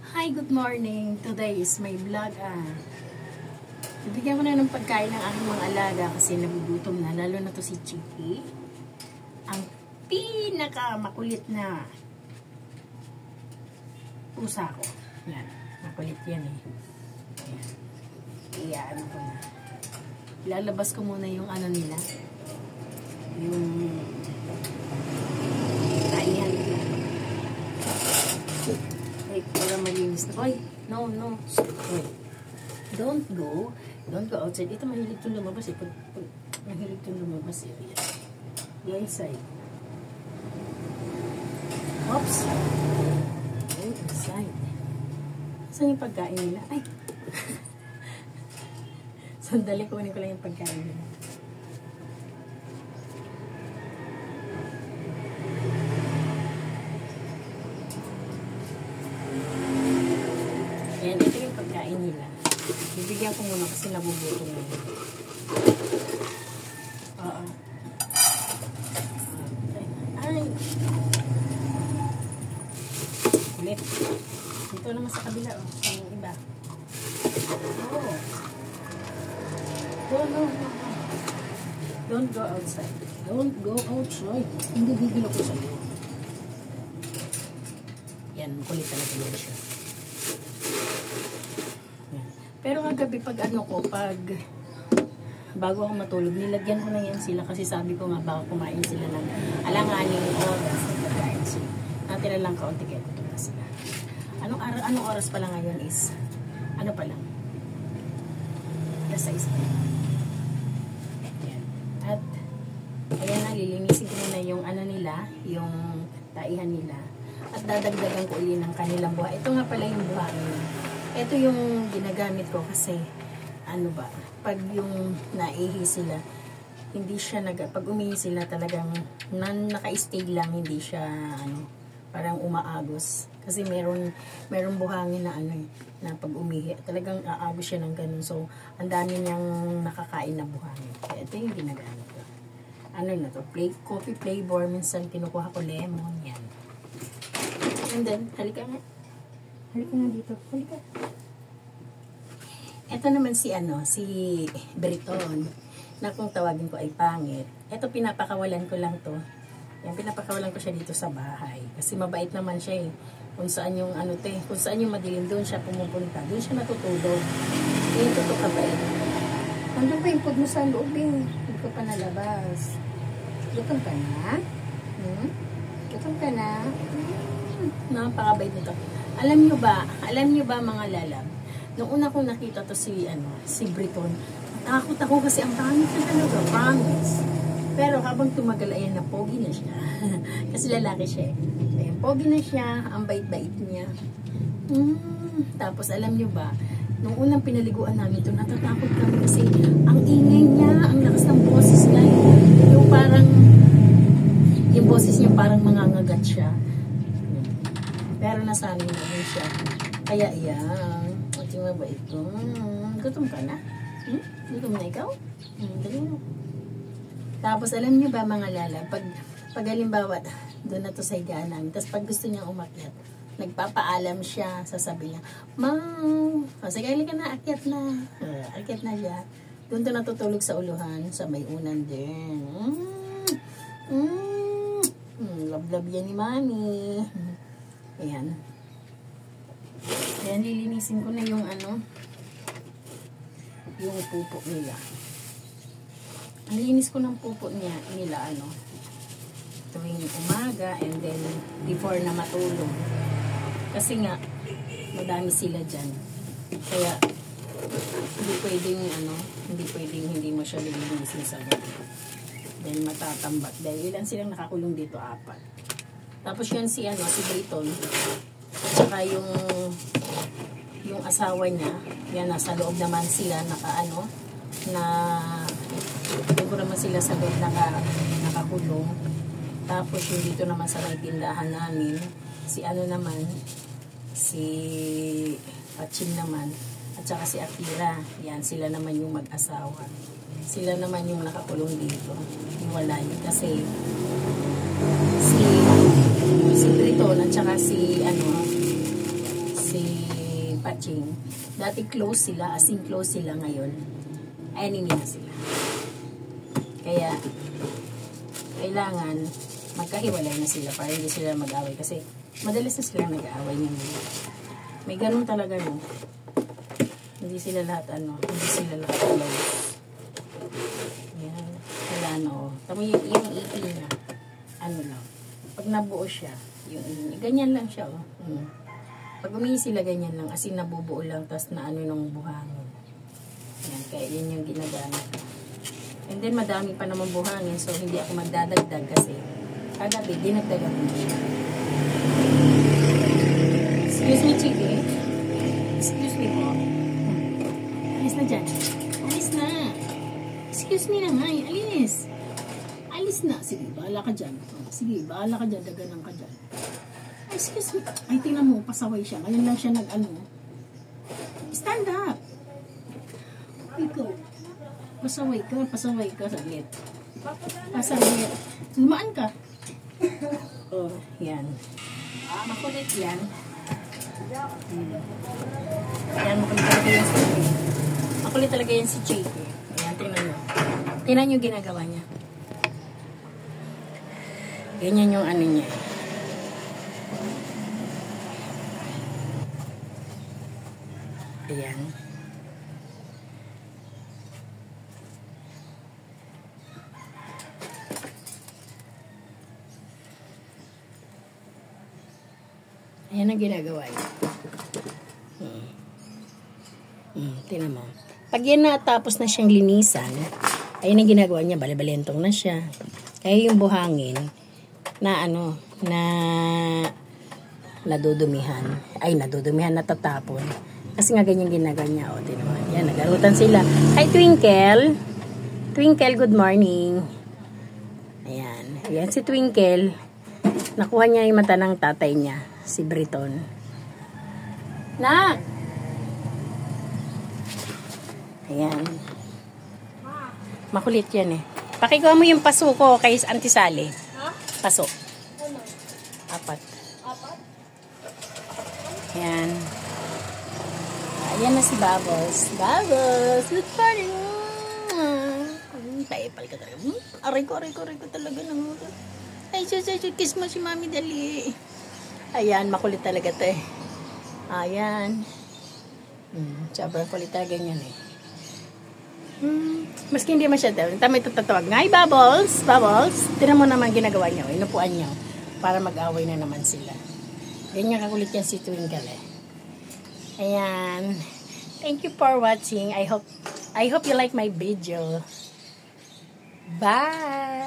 Hi, good morning. Today is my vlog. Bibigyan ko na ng pagkain ng aking mga alaga kasi nagugutom na. Lalo na to si Chicky. Ang pinaka-makulit na pusa ko. Yan. Makulit yan eh. Ayan. Iyaano ko na. Ilalabas ko muna yung ano nila. Yung taihan nila. Wait, para malinis na. Oy, no. Wait. Don't go outside. Ito mahilig itong lumabas eh. Mahilig itong lumabas eh. Go inside. Oops. Go inside. Saan yung pagkain nila? Ay! Sandali, kunin ko lang yung pagkain nila. Ayan, ito yung pagkain nila. Bibigyan ko muna kasi nabubuto na. Oo. Ay! Ulit. Dito naman sa kabila, oh. Sa yung iba. Oh. No. Don't go outside. Don't go outside. Hindi bibilo ko sa iyo. Yan, makulit talaga yan siya. Pero kagabi pag bago ako matulog, nilagyan ko na yan sila kasi sabi ko nga baka kumain sila ng alanganing oras ng pagkain sila. Natira lang kaunti kaya kutok na sila. Anong oras pala ngayon is, ano pa lang? Alas 6 pa. Ayan. At, ayan na, lilinisin ko na yung ano nila, yung taihan nila. At dadagdagan ko ulit ng kanilang buha. Ito nga pala yung buha nila. Ito yung ginagamit ko kasi pag yung naihi sila, hindi siya pag umihi sila talagang naka-stay lang, hindi siya parang umaagos. Kasi meron buhangin na na pag umihi, talagang aagos siya ng ganun. So, ang dami niyang nakakain na buhangin. Kaya ito yung ginagamit ko. Na to? Coffee flavor, minsan kinukuha ko lemon, yan. And then, halika nga dito. Halika. Ito naman si Briton, na kung tawagin ko ay pangit. Ito pinapakawalan ko lang to. Yan, pinapakawalan ko siya dito sa bahay. Kasi mabait naman siya eh. Kung saan yung kung saan yung madilim, doon siya pumupunta. Doon siya natutulog. Yung tutok kabait. Nandun pa yung food mo sa loob eh. Hindi ko pa nalabas. Gutom ka na? Gutom ka na? Napakabait nito. Alam nyo ba mga lalab, nung una kong nakita to si Briton, takot ako kasi ang pangit na talaga, promise. Pero habang tumagal, ayan na, pogi na siya. Kasi lalaki siya eh. Ayan, pogi na siya, ang bait-bait niya. Tapos alam nyo ba, nung unang pinaliguan namin ito, natatakot kami kasi ang ingay niya, ang lakas ng boses niya, yung boses niya parang mangangagat siya. Pero nasanay namin siya. Kaya yan. At yung mabait ko. Gutom ka na? Gutom na ikaw? Dali mo. Tapos alam niyo ba mga lala, pag halimbawa, doon na to sa higaan namin. Tapos pag gusto niyang umakyat, nagpapaalam siya, sasabi niya, Mom! Sige, ka na, akyat na. Akyat na siya. Doon to natutulog sa uluhan, sa may unan din. Love yan ni Mami. Ayan. Ayan, lilinisin ko na yung yung pupo nila. Ang linis ko ng pupo nila, tuwing umaga and then before na matulog. Kasi nga, madami sila dyan. Kaya, hindi pwedeng hindi mo siya lilinisin sa gabi. Dahil matatambat. Dahil ilan silang nakakulong dito, 4. Tapos yan si Briton. At saka yung asawa niya, yan nasa loob naman sila doon naman sila sa loob nakakulong. Tapos yung dito naman sa may tindahan namin, si Pachim naman, at saka si Akira. Yan, sila naman yung mag-asawa. Sila naman yung nakakulong dito. Hiwalay. Kasi si Briton at saka si Paching. Dati close sila, as in close sila ngayon. Enemy na sila. Kaya, kailangan magkahiwalay na sila para hindi sila mag-away. Kasi, madalas na sila nag-aaway ngayon. May ganun talaga, no? Hindi sila lahat, hindi sila lahat close. Ayan. Wala, no? Tama yung ipin niya. Lang. Pag nabuo siya, ganyan lang siya, oh. Pag umihi sila, ganyan lang. As in, nabubuo lang, tas na ng buhangin. Ayan, kaya yan yung ginagamit. And then, madami pa naman buhangin, so hindi ako magdadagdag kasi kagabi, dinagdagan ko na siya. Excuse me, Chiki. Excuse me po. Alis na dyan. Alis na. Excuse me na nga. Alis. Alis na. Sige, bahala ka dyan. Sige, bahala ka dyan. Daganan ka dyan. Excuse me. Ay, tingnan mo. Pasaway siya. Ngayon lang siya Stand up. Ikaw. Pasaway ka. Pasaway ka. Saglit. Pasaway. Lumaan ka. Oh, yan. Makulit yan. Yan, makulit talaga yan si Jake. Ayan, tingnan nyo. Tingnan nyo ginagawa niya. Ganyan yung niya. Ayan. Ayan ang ginagawa niya. Tingnan mo. Pag yan natapos na siyang linisan, ayan ang ginagawa niya. Balibalentong na siya. Kaya yung buhangin na nadudumihan. Ay, nadudumihan, natatapon. Kasi nga ganyan ginagawa niya. O, tingnan mo. Yan, nagarutan sila. Hi, Twinkle. Twinkle, good morning. Ayan. Ayan si Twinkle. Nakuha niya yung mata ng tatay niya. Si Briton. Na! Ayan. Makulit yan eh. Pakikuha mo yung paso ko kay Auntie Sally. Ha? Paso. Ano? 4. 4? Ayan. Ayan na si Bubbles. Bubbles! Good morning! Paipal ka talaga. Aray ko talaga ng ay, kiss mo si Mami dali. Ayan, makulit talaga to eh. Ayan. Sobrang kulit talaga ganyan eh. Maski hindi masyado. Tama ito tatawag. Ngay, Bubbles! Bubbles! Tinan mo naman ginagawa niyo. Inupuan niyo. Para mag-away na naman sila. Ganyan kakulit yan si Twinkle eh. Ayan. Thank you for watching. I hope you like my video. Bye!